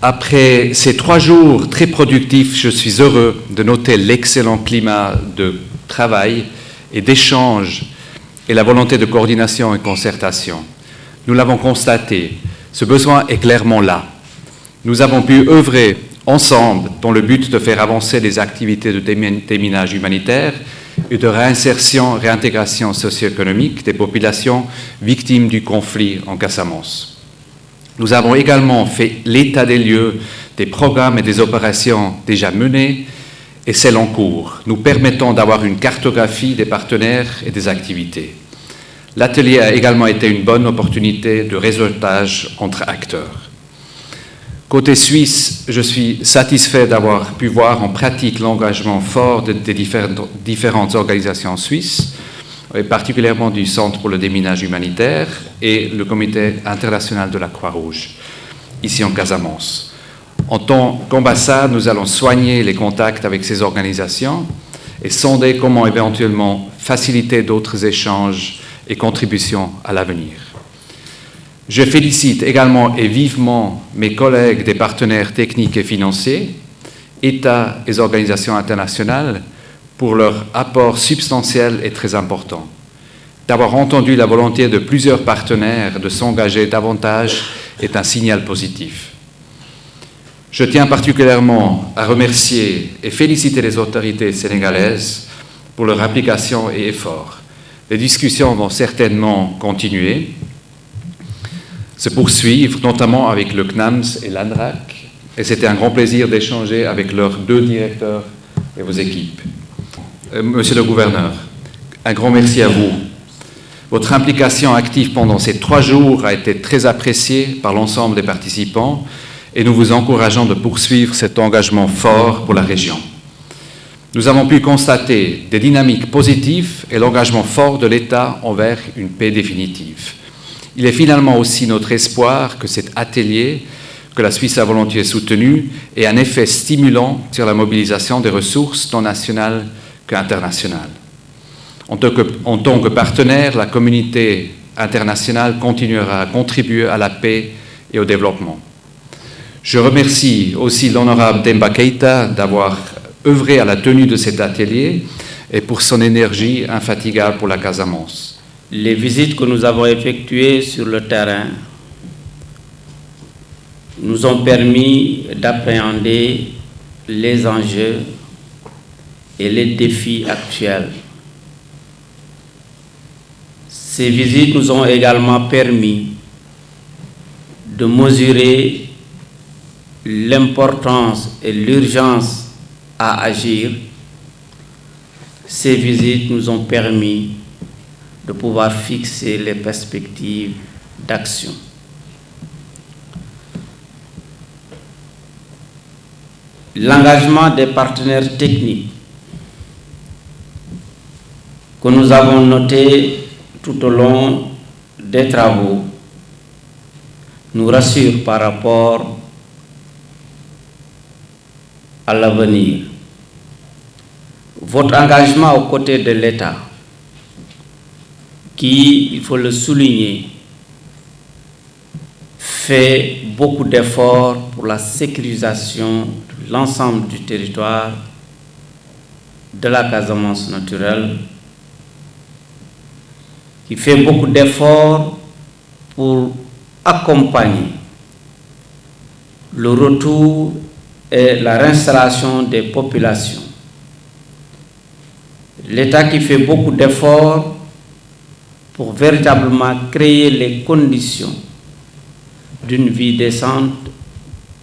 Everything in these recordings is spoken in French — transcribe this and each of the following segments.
Après ces 3 jours très productifs, je suis heureux de noter l'excellent climat de travail et d'échange et la volonté de coordination et concertation. Nous l'avons constaté, ce besoin est clairement là. Nous avons pu œuvrer ensemble dans le but de faire avancer les activités de déminage humanitaire et de réintégration socio-économique des populations victimes du conflit en Casamance. Nous avons également fait l'état des lieux des programmes et des opérations déjà menées et celles en cours, nous permettant d'avoir une cartographie des partenaires et des activités. L'atelier a également été une bonne opportunité de réseautage entre acteurs. Côté suisse, je suis satisfait d'avoir pu voir en pratique l'engagement fort des différentes organisations suisses, et particulièrement du Centre pour le déminage humanitaire et le Comité international de la Croix-Rouge, ici en Casamance. En tant qu'ambassade, nous allons soigner les contacts avec ces organisations et sonder comment éventuellement faciliter d'autres échanges et contributions à l'avenir. Je félicite également et vivement mes collègues des partenaires techniques et financiers, États et organisations internationales, pour leur apport substantiel et très important. D'avoir entendu la volonté de plusieurs partenaires de s'engager davantage est un signal positif. Je tiens particulièrement à remercier et féliciter les autorités sénégalaises pour leur implication et efforts. Les discussions vont certainement continuer, se poursuivre, notamment avec le CNAMS et l'ANRAC, et c'était un grand plaisir d'échanger avec leurs 2 directeurs et vos équipes. Monsieur le gouverneur, un grand merci à vous. Votre implication active pendant ces 3 jours a été très appréciée par l'ensemble des participants et nous vous encourageons de poursuivre cet engagement fort pour la région. Nous avons pu constater des dynamiques positives et l'engagement fort de l'État envers une paix définitive. Il est finalement aussi notre espoir que cet atelier, que la Suisse a volontiers soutenu, ait un effet stimulant sur la mobilisation des ressources tant nationales qu'internationales. En tant que partenaire, la communauté internationale continuera à contribuer à la paix et au développement. Je remercie aussi l'honorable Demba Keïta d'avoir œuvré à la tenue de cet atelier et pour son énergie infatigable pour la Casamance. Les visites que nous avons effectuées sur le terrain nous ont permis d'appréhender les enjeux et les défis actuels. Ces visites nous ont également permis de mesurer l'importance et l'urgence à agir. Ces visites nous ont permis de pouvoir fixer les perspectives d'action. L'engagement des partenaires techniques que nous avons noté tout au long des travaux nous rassure par rapport à l'avenir. Votre engagement aux côtés de l'État, qui, il faut le souligner, fait beaucoup d'efforts pour la sécurisation de l'ensemble du territoire de la Casamance naturelle, qui fait beaucoup d'efforts pour accompagner le retour et la réinstallation des populations. L'État qui fait beaucoup d'efforts pour véritablement créer les conditions d'une vie décente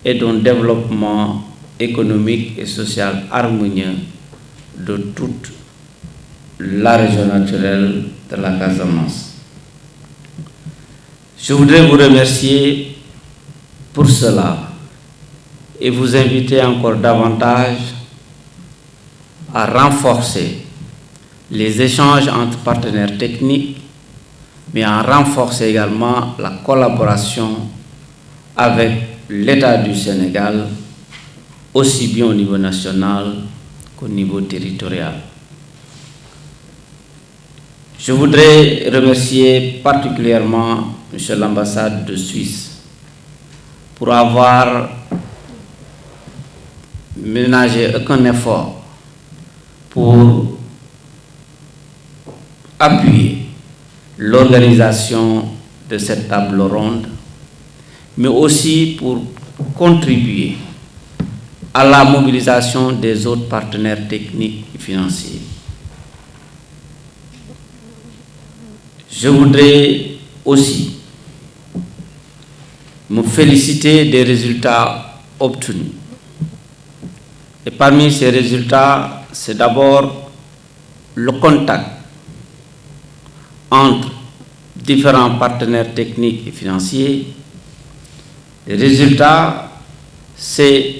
et d'un développement économique et social harmonieux de toute la région naturelle de la Casamance. Je voudrais vous remercier pour cela et vous inviter encore davantage à renforcer les échanges entre partenaires techniques, mais à renforcer également la collaboration avec l'État du Sénégal, aussi bien au niveau national qu'au niveau territorial. Je voudrais remercier particulièrement M. l'ambassade de Suisse pour avoir ménager aucun effort pour appuyer l'organisation de cette table ronde, mais aussi pour contribuer à la mobilisation des autres partenaires techniques et financiers. Je voudrais aussi me féliciter des résultats obtenus. Et parmi ces résultats, c'est d'abord le contact entre différents partenaires techniques et financiers. Les résultats, c'est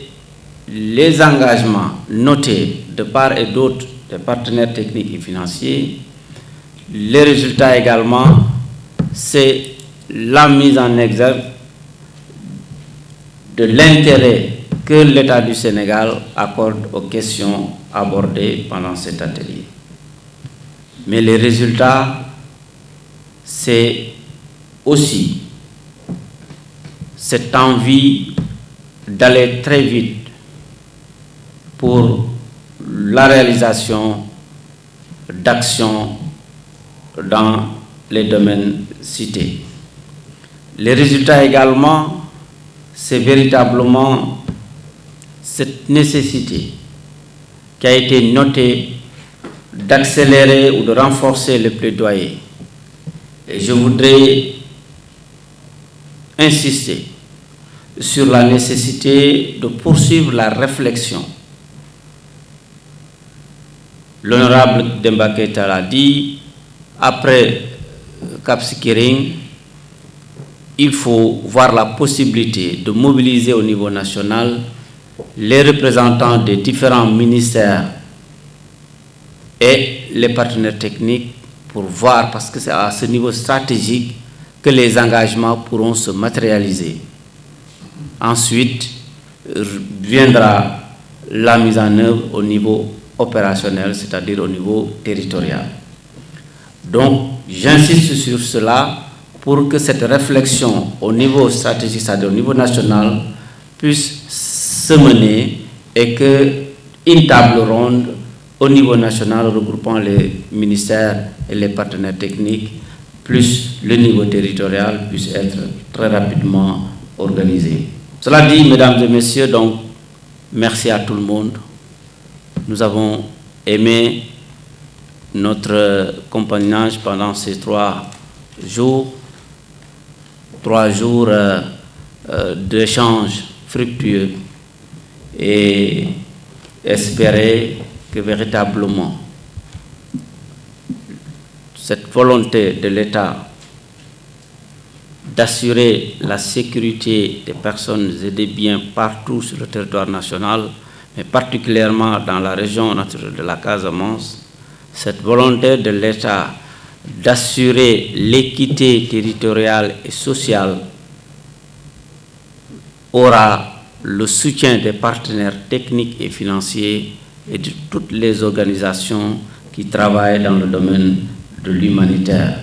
les engagements notés de part et d'autre des partenaires techniques et financiers. Les résultats également, c'est la mise en exergue de l'intérêt que l'État du Sénégal accorde aux questions abordées pendant cet atelier. Mais les résultats, c'est aussi cette envie d'aller très vite pour la réalisation d'actions dans les domaines cités. Les résultats également, c'est véritablement cette nécessité qui a été notée d'accélérer ou de renforcer le plaidoyer. Et je voudrais insister sur la nécessité de poursuivre la réflexion. L'honorable Demba Keïta l'a dit, après Cap Skirring, il faut voir la possibilité de mobiliser au niveau national les représentants des différents ministères et les partenaires techniques pour voir, parce que c'est à ce niveau stratégique que les engagements pourront se matérialiser. Ensuite, viendra la mise en œuvre au niveau opérationnel, c'est-à-dire au niveau territorial. Donc, j'insiste sur cela pour que cette réflexion au niveau stratégique, c'est-à-dire au niveau national, puisse se mener et qu'une table ronde au niveau national regroupant les ministères et les partenaires techniques, plus le niveau territorial, puisse être très rapidement organisé. Cela dit, mesdames et messieurs, donc, merci à tout le monde. Nous avons aimé notre compagnonnage pendant ces 3 jours d'échanges fructueux et espérer que véritablement cette volonté de l'État d'assurer la sécurité des personnes et des biens partout sur le territoire national, mais particulièrement dans la région naturelle de la Casamance, cette volonté de l'État d'assurer l'équité territoriale et sociale aura le soutien des partenaires techniques et financiers et de toutes les organisations qui travaillent dans le domaine de l'humanitaire.